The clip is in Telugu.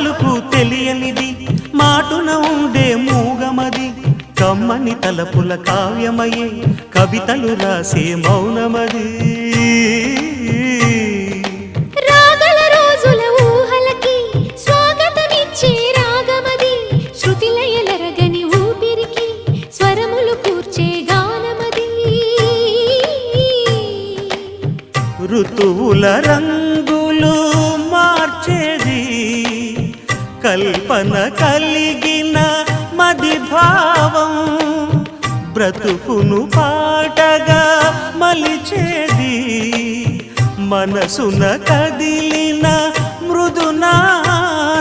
పలుకు తెలియనిది మాటున ఉండే మూగమది కమ్మని తలపుల కావ్యమయే కవితలు రాసే మౌనమది రాగల రోజుల ఊహలకి స్వాగతమిచ్చే రాగమది శృతిలయలరగని ఊపిరికి స్వరములు కూర్చే గానమది ఋతువుల రంగులు మార్చేది కల్పన కలిగిన మది భావం బ్రతుకును పాటగా మలిచేది మనసున కదిలిన మృదునాదం